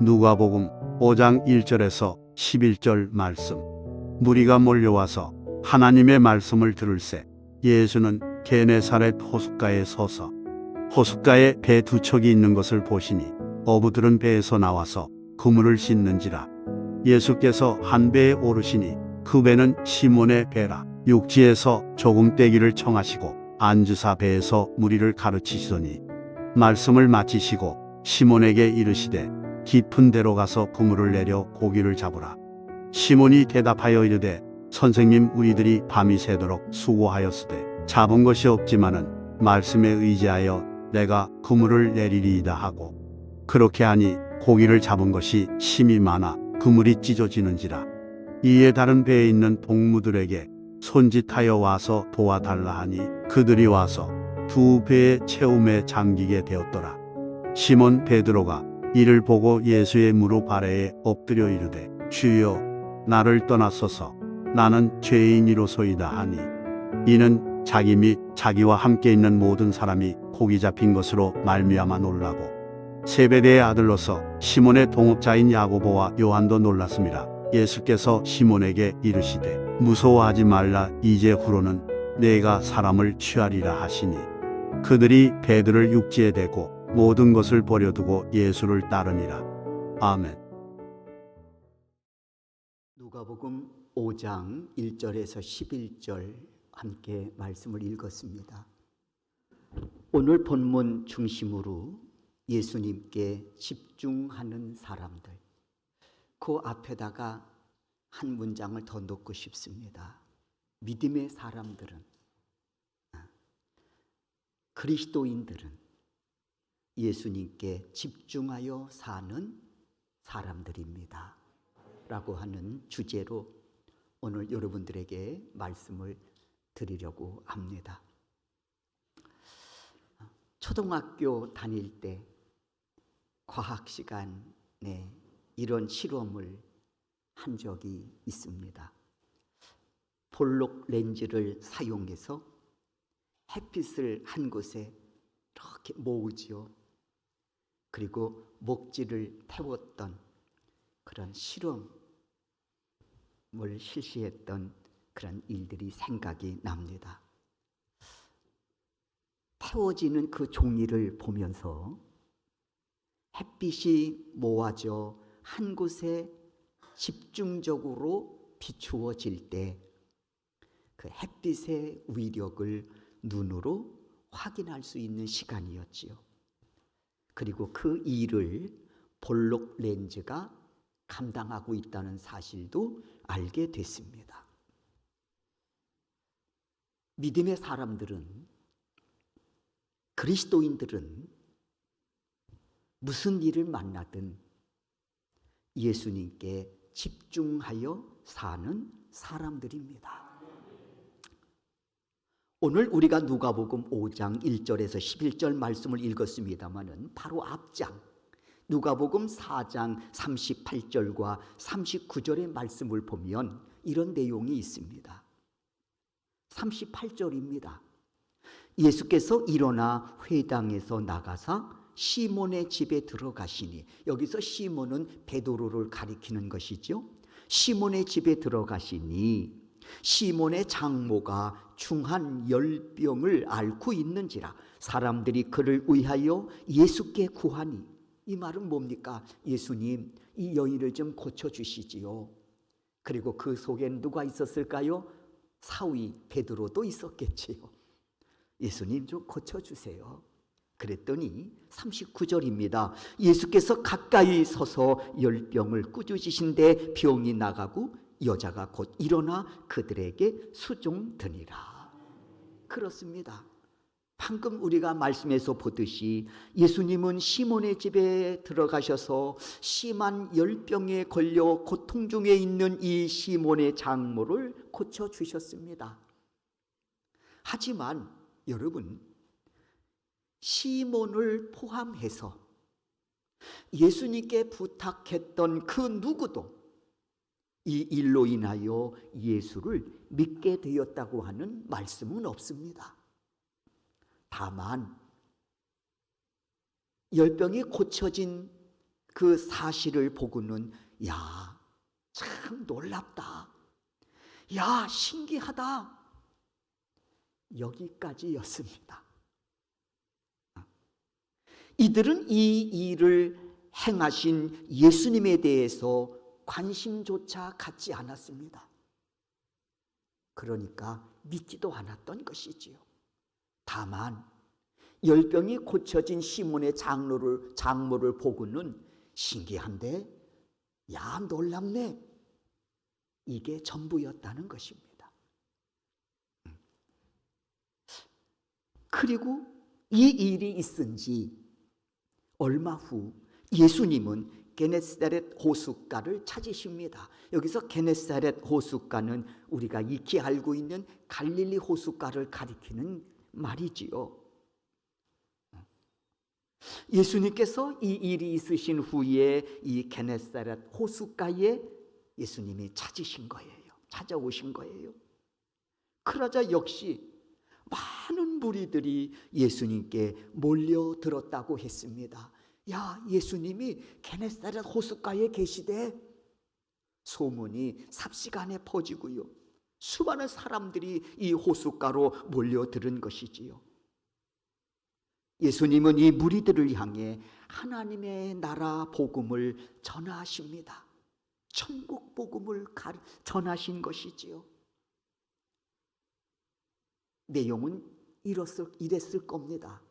누가복음 5장 1절에서 11절 말씀. 무리가 몰려와서 하나님의 말씀을 들을새 예수는 게네사렛 호숫가에 서서 호숫가에 배 두 척이 있는 것을 보시니 어부들은 배에서 나와서 그물을 씻는지라. 예수께서 한 배에 오르시니 그 배는 시몬의 배라. 육지에서 조금 떼기를 청하시고 앉으사 배에서 무리를 가르치시더니 말씀을 마치시고 시몬에게 이르시되 깊은 데로 가서 그물을 내려 고기를 잡으라. 시몬이 대답하여 이르되 선생님, 우리들이 밤이 새도록 수고하였으되 잡은 것이 없지만은 말씀에 의지하여 내가 그물을 내리리이다 하고 그렇게 하니 고기를 잡은 것이 심히 많아 그물이 찢어지는지라. 이에 다른 배에 있는 동무들에게 손짓하여 와서 도와달라 하니 그들이 와서 두 배의 채움에 잠기게 되었더라. 시몬 베드로가 이를 보고 예수의 무릎 아래에 엎드려 이르되 주여, 나를 떠나소서, 나는 죄인이로소이다 하니 이는 자기 및 자기와 함께 있는 모든 사람이 고기 잡힌 것으로 말미암아 놀라고 세베대의 아들로서 시몬의 동업자인 야고보와 요한도 놀랐습니다. 예수께서 시몬에게 이르시되 무서워하지 말라. 이제 후로는 내가 사람을 취하리라 하시니 그들이 배들을 육지에 대고 모든 것을 버려두고 예수를 따르니라. 아멘. 누가복음 5장 1절에서 11절 함께 말씀을 읽었습니다. 오늘 본문 중심으로 예수님께 집중하는 사람들, 그 앞에다가 한 문장을 더 넣고 싶습니다. 믿음의 사람들은, 그리스도인들은 예수님께 집중하여 사는 사람들입니다 라고 하는 주제로 오늘 여러분들에게 말씀을 드리려고 합니다. 초등학교 다닐 때 과학 시간에 이런 실험을 한 적이 있습니다. 볼록 렌즈를 사용해서 햇빛을 한 곳에 이렇게 모으지요. 그리고 목지를 태웠던 그런 실험을 실시했던 그런 일들이 생각이 납니다. 태워지는 그 종이를 보면서 햇빛이 모아져 한 곳에 집중적으로 비추어질 때 그 햇빛의 위력을 눈으로 확인할 수 있는 시간이었지요. 그리고 그 일을 볼록 렌즈가 감당하고 있다는 사실도 알게 됐습니다. 믿음의 사람들은, 그리스도인들은 무슨 일을 만나든 예수님께 집중하여 사는 사람들입니다. 오늘 우리가 누가복음 5장 1절에서 11절 말씀을 읽었습니다마는 바로 앞장 누가복음 4장 38절과 39절의 말씀을 보면 이런 내용이 있습니다. 38절입니다. 예수께서 일어나 회당에서 나가사 시몬의 집에 들어가시니, 여기서 시몬은 베드로를 가리키는 것이죠. 시몬의 집에 들어가시니 시몬의 장모가 중한 열병을 앓고 있는지라 사람들이 그를 위하여 예수께 구하니, 이 말은 뭡니까? 예수님, 이 여인을 좀 고쳐주시지요. 그리고 그 속엔 누가 있었을까요? 사위 베드로도 있었겠지요. 예수님 좀 고쳐주세요. 그랬더니 39절입니다. 예수께서 가까이 서서 열병을 꾸짖으신데 병이 나가고 여자가 곧 일어나 그들에게 수종드니라. 그렇습니다. 방금 우리가 말씀에서 보듯이 예수님은 시몬의 집에 들어가셔서 심한 열병에 걸려 고통 중에 있는 이 시몬의 장모를 고쳐주셨습니다. 하지만 여러분, 시몬을 포함해서 예수님께 부탁했던 그 누구도 이 일로 인하여 예수를 믿게 되었다고 하는 말씀은 없습니다. 다만 열병이 고쳐진 그 사실을 보고는 야, 참 놀랍다. 야, 신기하다. 여기까지였습니다. 이들은 이 일을 행하신 예수님에 대해서 관심조차 갖지 않았습니다. 그러니까 믿지도 않았던 것이지요. 다만 열병이 고쳐진 시몬의 장모를 보고는 신기한데, 야, 놀랍네. 이게 전부였다는 것입니다. 그리고 이 일이 있은 지 얼마 후 예수님은 게네사렛 호숫가를 찾으십니다. 여기서 게네사렛 호숫가는 우리가 익히 알고 있는 갈릴리 호숫가를 가리키는 말이지요. 예수님께서 이 일이 있으신 후에 이 게네사렛 호숫가에 예수님이 찾으신 거예요. 찾아오신 거예요. 그러자 역시 많은 무리들이 예수님께 몰려들었다고 했습니다. 야, 예수님이 게네사렛 호숫가에 계시대. 소문이 삽시간에 퍼지고요. 수많은 사람들이 이 호숫가로 몰려들은 것이지요. 예수님은 이 무리들을 향해 하나님의 나라 복음을 전하십니다. 천국 복음을 전하신 것이지요. 내용은 이랬을 겁니다.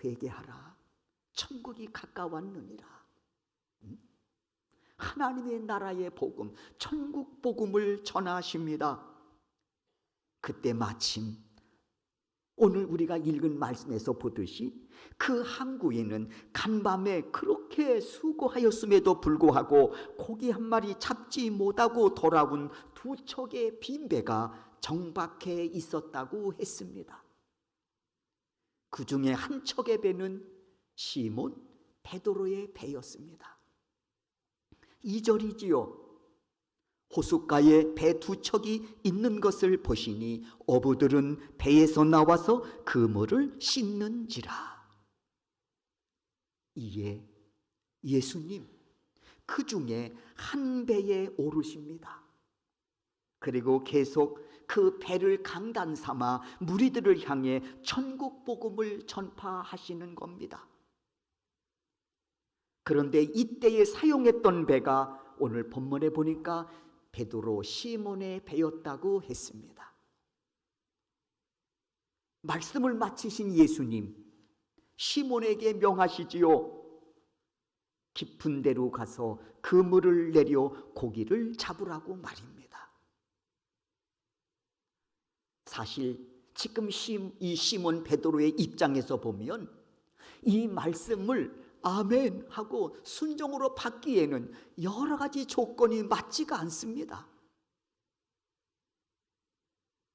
회개하라. 천국이 가까웠느니라. 하나님의 나라의 복음, 천국 복음을 전하십니다. 그때 마침 오늘 우리가 읽은 말씀에서 보듯이 그 항구에는 간밤에 그렇게 수고하였음에도 불구하고 고기 한 마리 잡지 못하고 돌아온 두 척의 빈 배가 정박해 있었다고 했습니다. 그 중에 한 척의 배는 시몬 베드로의 배였습니다. 2절이지요. 호숫가에 배 두 척이 있는 것을 보시니 어부들은 배에서 나와서 그물을 씻는지라. 이에 예수님 그 중에 한 배에 오르십니다. 그리고 계속 그 배를 강단 삼아 무리들을 향해 천국 복음을 전파하시는 겁니다. 그런데 이때에 사용했던 배가 오늘 본문에 보니까 베드로 시몬의 배였다고 했습니다. 말씀을 마치신 예수님, 시몬에게 명하시지요. 깊은 데로 가서 그물을 내려 고기를 잡으라고 말입니다. 사실 지금 이 시몬 베드로의 입장에서 보면 이 말씀을 아멘 하고 순종으로 받기에는 여러 가지 조건이 맞지가 않습니다.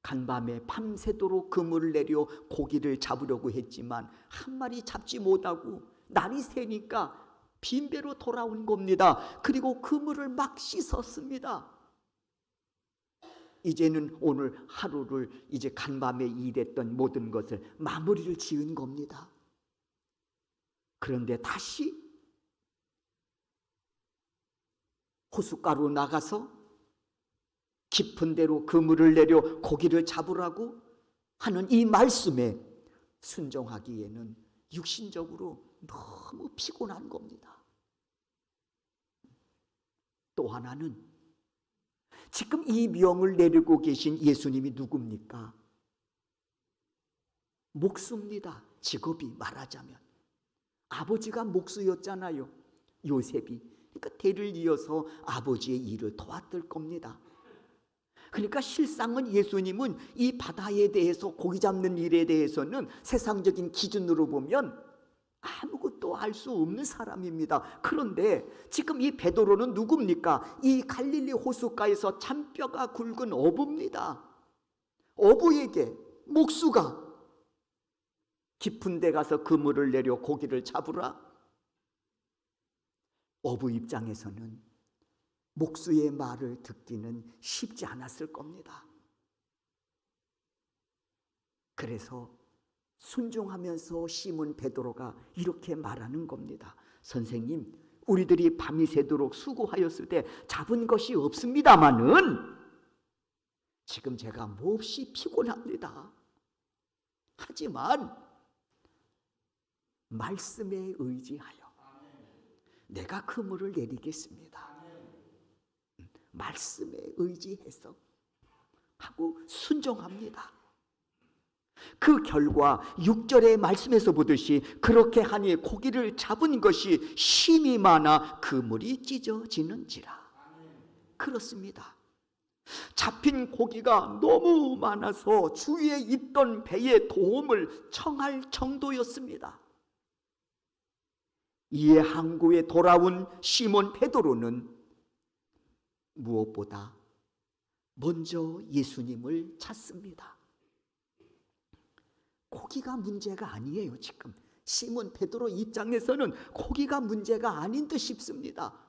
간밤에 밤새도록 그물을 내려 고기를 잡으려고 했지만 한 마리 잡지 못하고 날이 새니까 빈배로 돌아온 겁니다. 그리고 그물을 막 씻었습니다. 이제는 오늘 하루를 이제 간밤에 일했던 모든 것을 마무리를 지은 겁니다. 그런데 다시 호숫가로 나가서 깊은 데로 그물을 내려 고기를 잡으라고 하는 이 말씀에 순종하기에는 육신적으로 너무 피곤한 겁니다. 또 하나는 지금 이 명을 내리고 계신 예수님이 누굽니까? 목수입니다. 직업이 말하자면 아버지가 목수였잖아요. 요셉이. 그러니까 대를 이어서 아버지의 일을 도왔을 겁니다. 그러니까 실상은 예수님은 이 바다에 대해서 고기 잡는 일에 대해서는 세상적인 기준으로 보면 아무것도 알 수 없는 사람입니다. 그런데 지금 이 베드로는 누굽니까? 이 갈릴리 호숫가에서 잔뼈가 굵은 어부입니다. 어부에게 목수가 깊은 데 가서 그물을 내려 고기를 잡으라? 어부 입장에서는 목수의 말을 듣기는 쉽지 않았을 겁니다. 그래서 순종하면서 시몬 베드로가 이렇게 말하는 겁니다. 선생님, 우리들이 밤이 새도록 수고하였을 때 잡은 것이 없습니다마는 지금 제가 몹시 피곤합니다. 하지만 말씀에 의지하여 내가 그물을 내리겠습니다. 말씀에 의지해서 하고 순종합니다. 그 결과 6절의 말씀에서 보듯이 그렇게 하니 고기를 잡은 것이 힘이 많아 그물이 찢어지는지라. 그렇습니다. 잡힌 고기가 너무 많아서 주위에 있던 배의 도움을 청할 정도였습니다. 이에 항구에 돌아온 시몬 베드로는 무엇보다 먼저 예수님을 찾습니다. 고기가 문제가 아니에요. 지금 시몬 베드로 입장에서는 고기가 문제가 아닌 듯 싶습니다.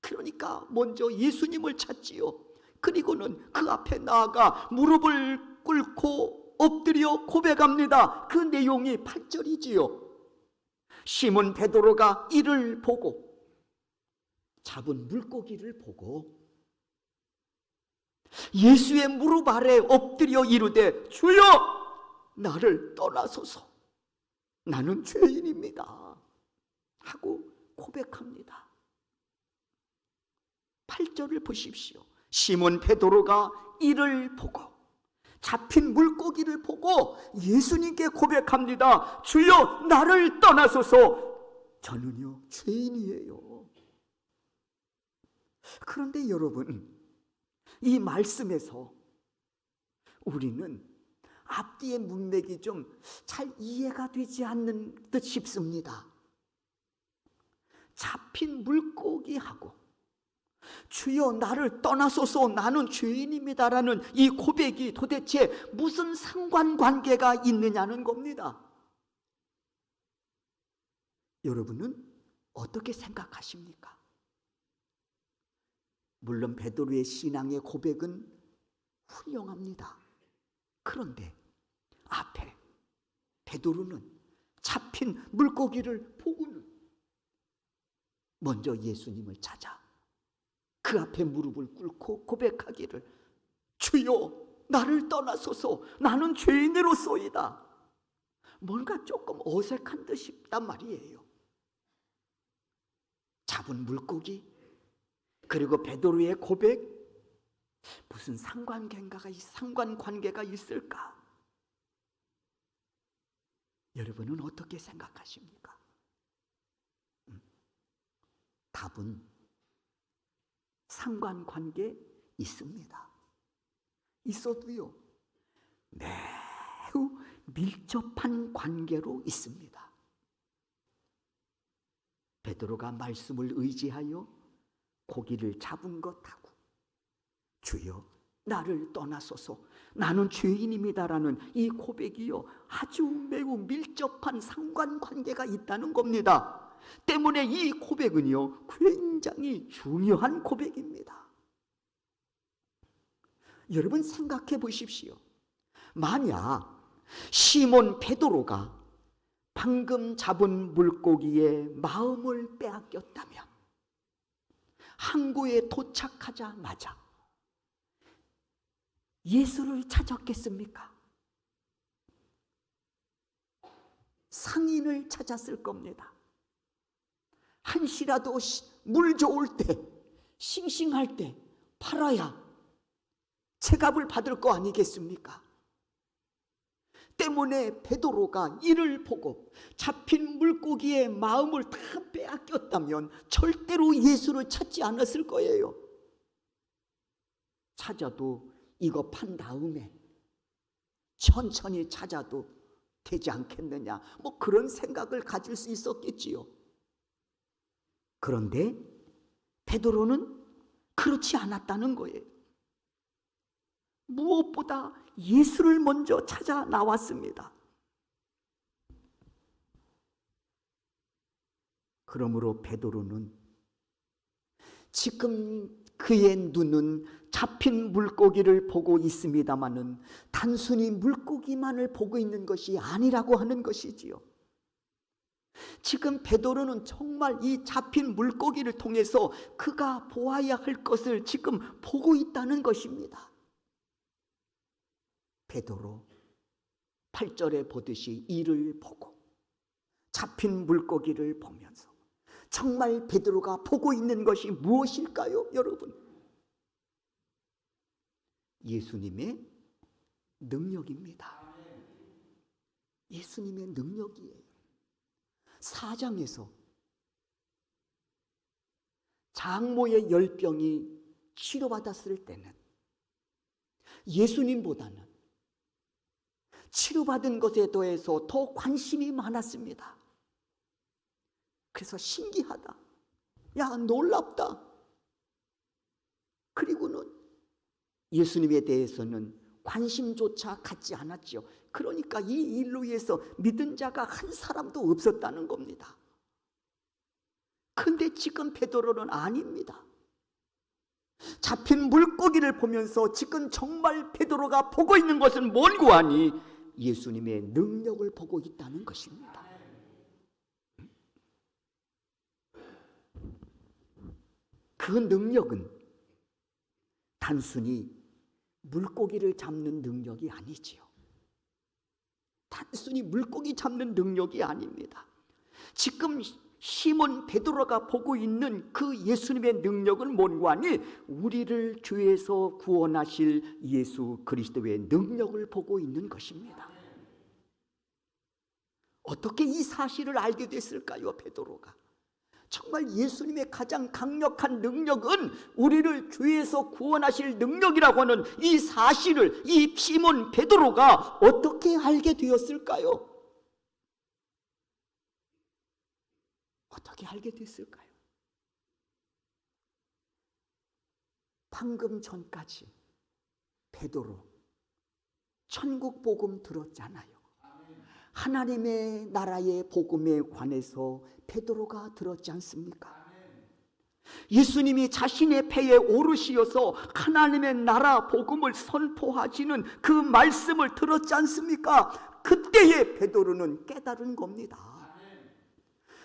그러니까 먼저 예수님을 찾지요. 그리고는 그 앞에 나아가 무릎을 꿇고 엎드려 고백합니다. 그 내용이 8절이지요. 시몬 베드로가 이를 보고, 잡은 물고기를 보고 예수의 무릎 아래 엎드려 이르되 주여 나를 떠나소서 나는 죄인입니다 하고 고백합니다. 8절을 보십시오. 시몬 베드로가 이를 보고, 잡힌 물고기를 보고 예수님께 고백합니다. 주여 나를 떠나소서 저는요 죄인이에요. 그런데 여러분, 이 말씀에서 우리는 앞뒤의 문맥이 좀 잘 이해가 되지 않는 듯 싶습니다. 잡힌 물고기하고 주여 나를 떠나소서 나는 죄인입니다라는 이 고백이 도대체 무슨 상관관계가 있느냐는 겁니다. 여러분은 어떻게 생각하십니까? 물론 베드로의 신앙의 고백은 훌륭합니다. 그런데 앞에 베드로는 잡힌 물고기를 보고는 먼저 예수님을 찾아 그 앞에 무릎을 꿇고 고백하기를 주여 나를 떠나소서 나는 죄인으로소이다. 뭔가 조금 어색한 듯 싶단 말이에요. 잡은 물고기 그리고 베드로의 고백, 무슨 상관관계가 있을까? 여러분은 어떻게 생각하십니까? 답은 상관관계 있습니다. 있어도요 매우 밀접한 관계로 있습니다. 베드로가 말씀을 의지하여 고기를 잡은 것하고 주여 나를 떠나소서 나는 죄인입니다라는 이 고백이요 아주 매우 밀접한 상관관계가 있다는 겁니다. 때문에 이 고백은요 굉장히 중요한 고백입니다. 여러분 생각해 보십시오. 만약 시몬 베드로가 방금 잡은 물고기의 마음을 빼앗겼다면 항구에 도착하자마자 예수를 찾았겠습니까? 상인을 찾았을 겁니다. 한시라도 물 좋을 때, 싱싱할 때 팔아야 체값을 받을 거 아니겠습니까? 때문에 베드로가 이를 보고 잡힌 물고기의 마음을 다 빼앗겼다면 절대로 예수를 찾지 않았을 거예요. 찾아도 이거 판 다음에 천천히 찾아도 되지 않겠느냐, 뭐 그런 생각을 가질 수 있었겠지요. 그런데 베드로는 그렇지 않았다는 거예요. 무엇보다 예수를 먼저 찾아 나왔습니다. 그러므로 베드로는 지금 그의 눈은 잡힌 물고기를 보고 있습니다마는 단순히 물고기만을 보고 있는 것이 아니라고 하는 것이지요. 지금 베드로는 정말 이 잡힌 물고기를 통해서 그가 보아야 할 것을 지금 보고 있다는 것입니다. 베드로 8절에 보듯이 이를 보고 잡힌 물고기를 보면서 정말 베드로가 보고 있는 것이 무엇일까요, 여러분? 예수님의 능력입니다. 예수님의 능력이에요. 4장에서 장모의 열병이 치료받았을 때는 예수님보다는 치료받은 것에 더해서 더 관심이 많았습니다. 그래서 신기하다. 야, 놀랍다. 그리고는 예수님에 대해서는 관심조차 갖지 않았죠. 그러니까 이 일로 인해서 믿은 자가 한 사람도 없었다는 겁니다. 근데 지금 베드로는 아닙니다. 잡힌 물고기를 보면서 지금 정말 베드로가 보고 있는 것은 뭔고 하니 예수님의 능력을 보고 있다는 것입니다. 그 능력은 단순히 물고기를 잡는 능력이 아니지요. 단순히 물고기 잡는 능력이 아닙니다. 지금 시몬 베드로가 보고 있는 그 예수님의 능력은 뭔고 하니 우리를 죄에서 구원하실 예수 그리스도의 능력을 보고 있는 것입니다. 어떻게 이 사실을 알게 됐을까요, 베드로가? 정말 예수님의 가장 강력한 능력은 우리를 죄에서 구원하실 능력이라고 하는 이 사실을 이 시몬 베드로가 어떻게 알게 되었을까요? 어떻게 알게 됐을까요? 방금 전까지 베드로 천국 복음 들었잖아요. 하나님의 나라의 복음에 관해서 베드로가 들었지 않습니까? 예수님이 자신의 배에 오르시어서 하나님의 나라 복음을 선포하시는 그 말씀을 들었지 않습니까? 그때의 베드로는 깨달은 겁니다.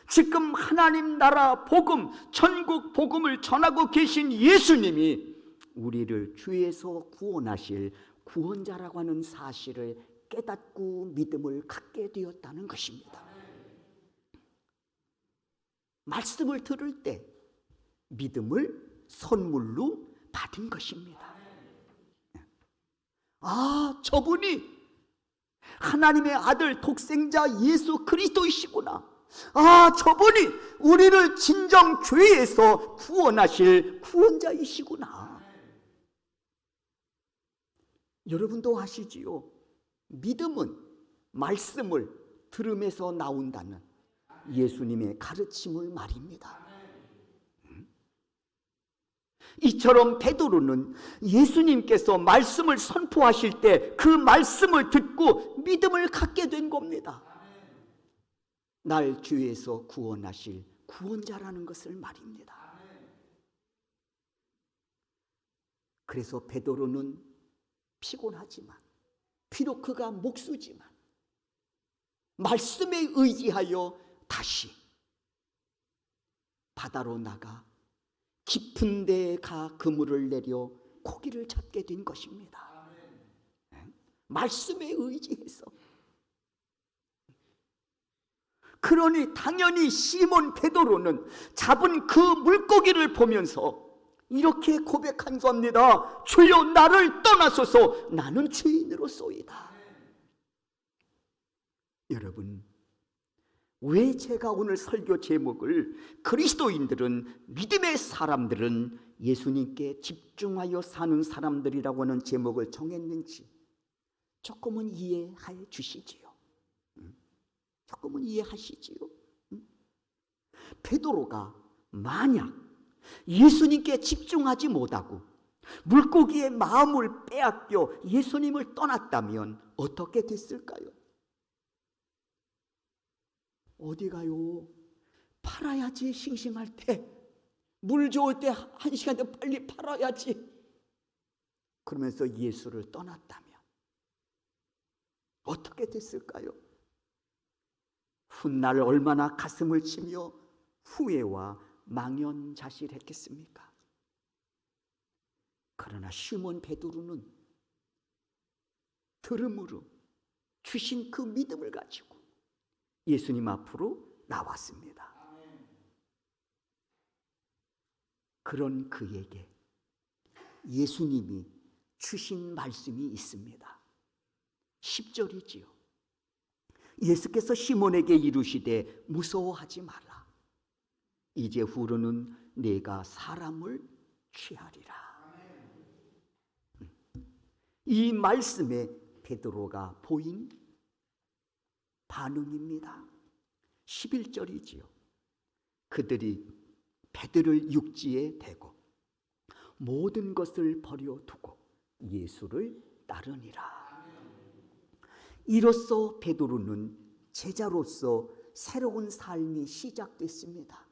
지금 하나님 나라 복음, 천국 복음을 전하고 계신 예수님이 우리를 죄에서 구원하실 구원자라고 하는 사실을 깨닫고 믿음을 갖게 되었다는 것입니다. 말씀을 들을 때 믿음을 선물로 받은 것입니다. 아, 저분이 하나님의 아들 독생자 예수 그리스도이시구나. 아, 저분이 우리를 진정 죄에서 구원하실 구원자이시구나. 여러분도 아시지요? 믿음은 말씀을 들음에서 나온다는 예수님의 가르침을 말입니다. 이처럼 베드로는 예수님께서 말씀을 선포하실 때 그 말씀을 듣고 믿음을 갖게 된 겁니다. 날 죄에서 구원하실 구원자라는 것을 말입니다. 그래서 베드로는 피곤하지만, 비록 그가 목수지만 말씀에 의지하여 다시 바다로 나가 깊은 데에 가 그물을 내려 고기를 잡게 된 것입니다. 말씀에 의지해서. 그러니 당연히 시몬 베드로는 잡은 그 물고기를 보면서 이렇게 고백한 겁니다. 주여, 나를 떠나소서, 나는 죄인으로소이다. 여러분, 왜 제가 오늘 설교 제목을 그리스도인들은, 믿음의 사람들은 예수님께 집중하여 사는 사람들이라고 하는 제목을 정했는지 조금은 이해해 주시지요. 조금은 이해하시지요. 베드로가 만약 예수님께 집중하지 못하고 물고기의 마음을 빼앗겨 예수님을 떠났다면 어떻게 됐을까요? 어디 가요? 팔아야지. 싱싱할 때, 물 좋을 때 1시간 더 빨리 팔아야지. 그러면서 예수를 떠났다면 어떻게 됐을까요? 훗날 얼마나 가슴을 치며 후회와 망연자실했겠습니까? 그러나 시몬 베드로는 들음으로 주신 그 믿음을 가지고 예수님 앞으로 나왔습니다. 그런 그에게 예수님이 주신 말씀이 있습니다. 10절이지요. 예수께서 시몬에게 이르시되 무서워하지 말라. 이제 후로는 내가 사람을 취하리라. 이 말씀에 베드로가 보인 반응입니다. 11절이지요. 그들이 베드로를 육지에 대고 모든 것을 버려두고 예수를 따르니라. 이로써 베드로는 제자로서 새로운 삶이 시작됐습니다.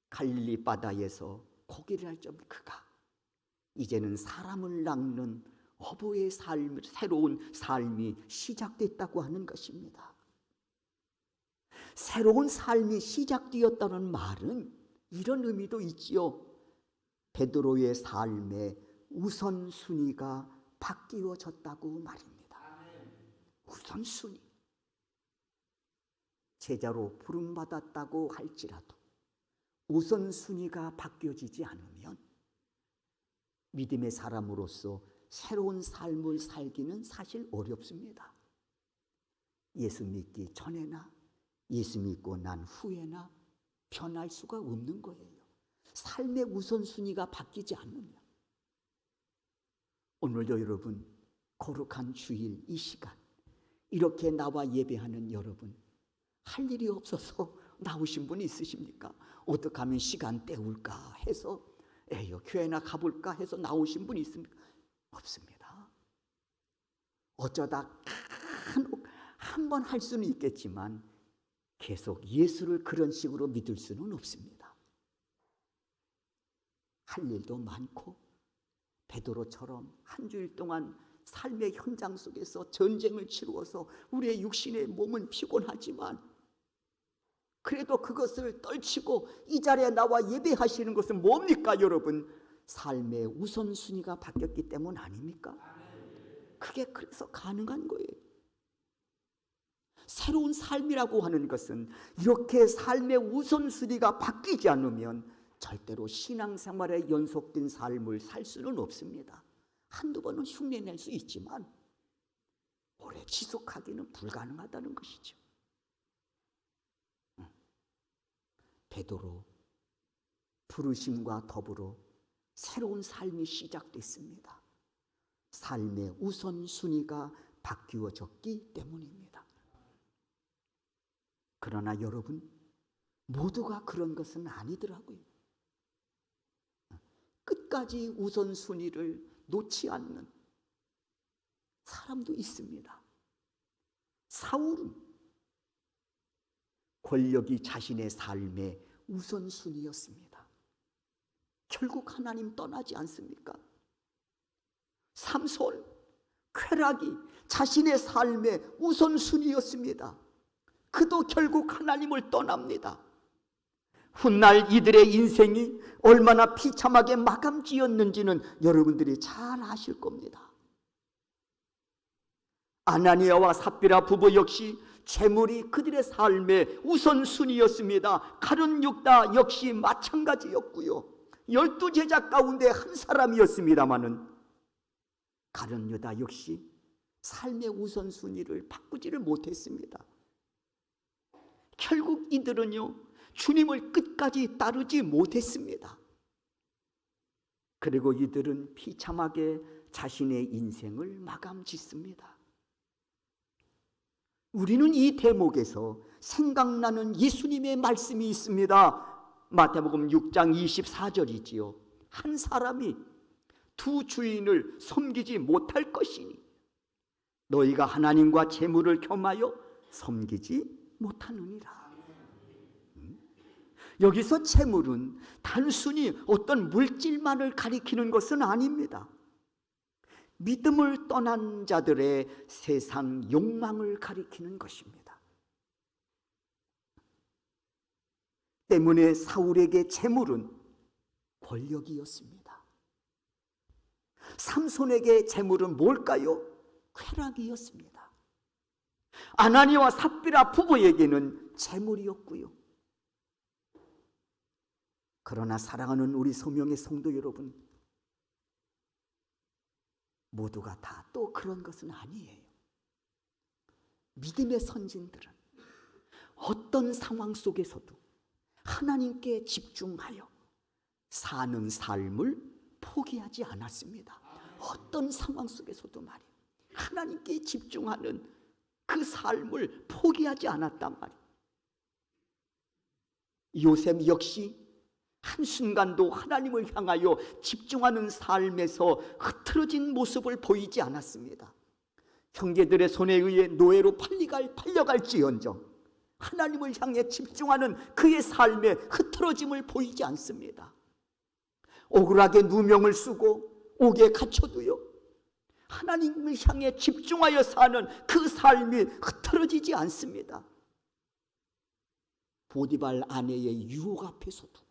갈릴리 바다에서 고기를 할 그가 이제는 사람을 낚는 어부의 삶, 새로운 삶이 시작됐다고 하는 것입니다. 새로운 삶이 시작되었다는 말은 이런 의미도 있지요. 베드로의 삶의 우선순위가 바뀌어졌다고 말입니다. 우선순위. 제자로 부름받았다고 할지라도 우선순위가 바뀌어지지 않으면 믿음의 사람으로서 새로운 삶을 살기는 사실 어렵습니다. 예수 믿기 전에나 예수 믿고 난 후에나 변할 수가 없는 거예요. 삶의 우선순위가 바뀌지 않으면. 오늘도 여러분 거룩한 주일 이 시간 이렇게 나와 예배하는 여러분, 할 일이 없어서 나오신 분 있으십니까? 어떻게 하면 시간 때울까 해서 에휴 교회나 가볼까 해서 나오신 분 있습니까? 없습니다. 어쩌다 한 번 할 수는 있겠지만 계속 예수를 그런 식으로 믿을 수는 없습니다. 할 일도 많고 베드로처럼 한 주일 동안 삶의 현장 속에서 전쟁을 치루어서 우리의 육신의 몸은 피곤하지만 그래도 그것을 떨치고 이 자리에 나와 예배하시는 것은 뭡니까 여러분? 삶의 우선순위가 바뀌었기 때문 아닙니까? 그게 그래서 가능한 거예요. 새로운 삶이라고 하는 것은 이렇게 삶의 우선순위가 바뀌지 않으면 절대로 신앙생활에 연속된 삶을 살 수는 없습니다. 한두 번은 흉내낼 수 있지만 오래 지속하기는 불가능하다는 것이죠. 베드로 부르심과 더불어 새로운 삶이 시작됐습니다. 삶의 우선순위가 바뀌어졌기 때문입니다. 그러나 여러분 모두가 그런 것은 아니더라고요. 끝까지 우선순위를 놓지 않는 사람도 있습니다. 사울은 권력이 자신의 삶의 우선순위였습니다. 결국 하나님 떠나지 않습니까? 삼손, 쾌락이 자신의 삶의 우선순위였습니다. 그도 결국 하나님을 떠납니다. 훗날 이들의 인생이 얼마나 비참하게 마감지었는지는 여러분들이 잘 아실 겁니다. 아나니아와 삽비라 부부 역시 재물이 그들의 삶의 우선순위였습니다. 가룟 유다 역시 마찬가지였고요. 12제자 가운데 한 사람이었습니다마는 가룟 유다 역시 삶의 우선순위를 바꾸지를 못했습니다. 결국 이들은요 주님을 끝까지 따르지 못했습니다. 그리고 이들은 비참하게 자신의 인생을 마감짓습니다. 우리는 이 대목에서 생각나는 예수님의 말씀이 있습니다. 마태복음 6장 24절이지요. 한 사람이 두 주인을 섬기지 못할 것이니 너희가 하나님과 재물을 겸하여 섬기지 못하느니라. 여기서 재물은 단순히 어떤 물질만을 가리키는 것은 아닙니다. 믿음을 떠난 자들의 세상 욕망을 가리키는 것입니다. 때문에 사울에게 재물은 권력이었습니다. 삼손에게 재물은 뭘까요? 쾌락이었습니다. 아나니와 삽비라 부부에게는 재물이었고요. 그러나 사랑하는 우리 소명의 성도 여러분, 모두가 다 또 그런 것은 아니에요. 믿음의 선진들은 어떤 상황 속에서도 하나님께 집중하여 사는 삶을 포기하지 않았습니다. 어떤 상황 속에서도 말이에요. 하나님께 집중하는 그 삶을 포기하지 않았단 말이에요. 요셉 역시 한순간도 하나님을 향하여 집중하는 삶에서 흐트러진 모습을 보이지 않았습니다. 형제들의 손에 의해 노예로 팔려갈지언정 하나님을 향해 집중하는 그의 삶에 흐트러짐을 보이지 않습니다. 억울하게 누명을 쓰고 옥에 갇혀도요, 하나님을 향해 집중하여 사는 그 삶이 흐트러지지 않습니다. 보디발 아내의 유혹 앞에서도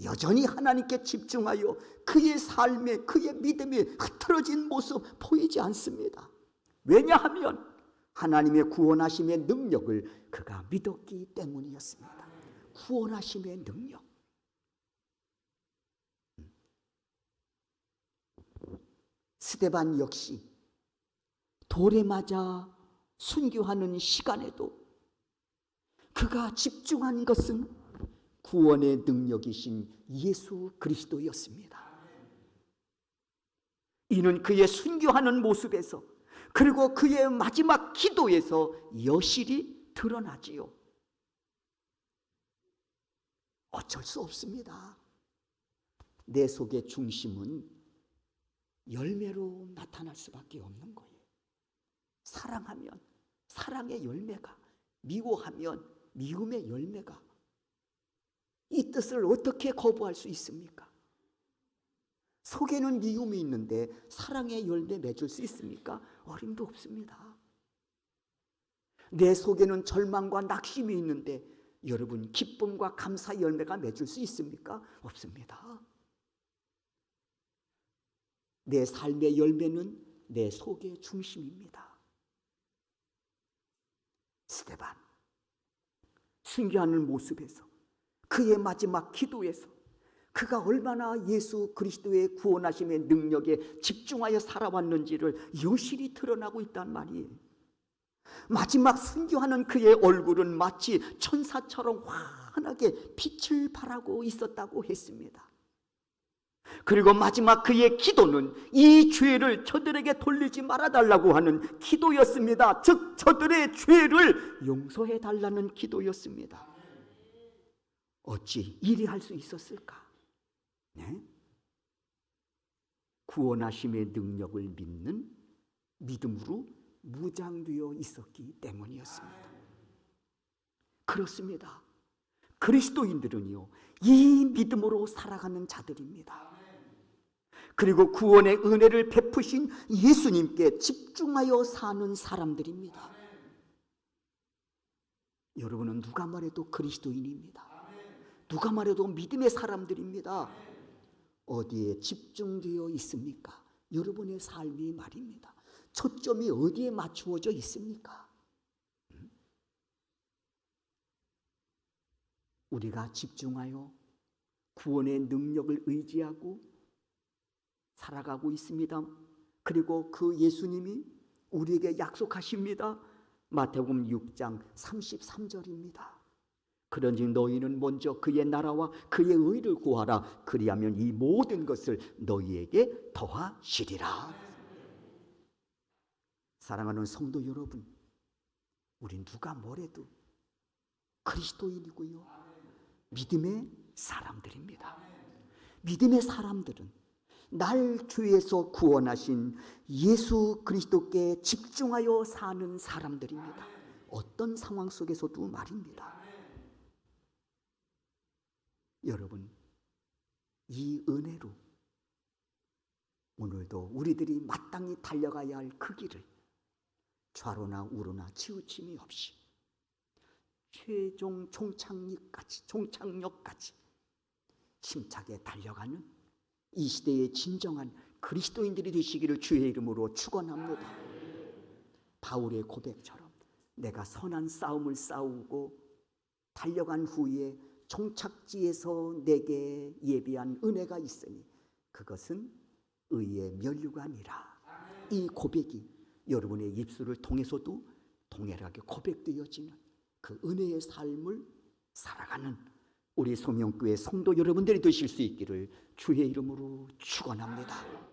여전히 하나님께 집중하여 그의 삶에 그의 믿음이 흐트러진 모습 보이지 않습니다. 왜냐하면 하나님의 구원하심의 능력을 그가 믿었기 때문이었습니다. 구원하심의 능력. 스데반 역시 돌에 맞아 순교하는 시간에도 그가 집중한 것은 구원의 능력이신 예수 그리스도였습니다. 이는 그의 순교하는 모습에서, 그리고 그의 마지막 기도에서 여실히 드러나지요. 어쩔 수 없습니다. 내 속의 중심은 열매로 나타날 수밖에 없는 거예요. 사랑하면 사랑의 열매가, 미워하면 미움의 열매가, 이 뜻을 어떻게 거부할 수 있습니까? 속에는 미움이 있는데 사랑의 열매 맺을 수 있습니까? 어림도 없습니다. 내 속에는 절망과 낙심이 있는데 여러분 기쁨과 감사 열매가 맺을 수 있습니까? 없습니다. 내 삶의 열매는 내 속의 중심입니다. 스데반 순교하는 모습에서, 그의 마지막 기도에서 그가 얼마나 예수 그리스도의 구원하심의 능력에 집중하여 살아왔는지를 여실히 드러나고 있단 말이에요. 마지막 순교하는 그의 얼굴은 마치 천사처럼 환하게 빛을 발하고 있었다고 했습니다. 그리고 마지막 그의 기도는 이 죄를 저들에게 돌리지 말아달라고 하는 기도였습니다. 즉 저들의 죄를 용서해 달라는 기도였습니다. 어찌 이리 할 수 있었을까? 네? 구원하심의 능력을 믿는 믿음으로 무장되어 있었기 때문이었습니다. 그렇습니다. 그리스도인들은요, 이 믿음으로 살아가는 자들입니다. 그리고 구원의 은혜를 베푸신 예수님께 집중하여 사는 사람들입니다. 여러분은 누가 말해도 그리스도인입니다. 누가 말해도 믿음의 사람들입니다. 어디에 집중되어 있습니까? 여러분의 삶이 말입니다. 초점이 어디에 맞추어져 있습니까? 우리가 집중하여 구원의 능력을 의지하고 살아가고 있습니다. 그리고 그 예수님이 우리에게 약속하십니다. 마태복음 6장 33절입니다. 그런즉 너희는 먼저 그의 나라와 그의 의를 구하라. 그리하면 이 모든 것을 너희에게 더하시리라. 사랑하는 성도 여러분, 우린 누가 뭐래도 그리스도인이고요, 믿음의 사람들입니다. 믿음의 사람들은 날 죄에서 구원하신 예수 그리스도께 집중하여 사는 사람들입니다. 어떤 상황 속에서도 말입니다. 여러분, 이 은혜로 오늘도 우리들이 마땅히 달려가야 할 그 길을 좌로나 우로나 치우침이 없이 최종 종착역까지 힘차게 달려가는 이 시대의 진정한 그리스도인들이 되시기를 주의 이름으로 축원합니다. 바울의 고백처럼 내가 선한 싸움을 싸우고 달려간 후에 종착지에서 내게 예비한 은혜가 있으니 그것은 의의 면류가 아니라, 이 고백이 여러분의 입술을 통해서도 동일하게 고백되어지는 그 은혜의 삶을 살아가는 우리 소명교회 성도 여러분들이 되실 수 있기를 주의 이름으로 축원합니다.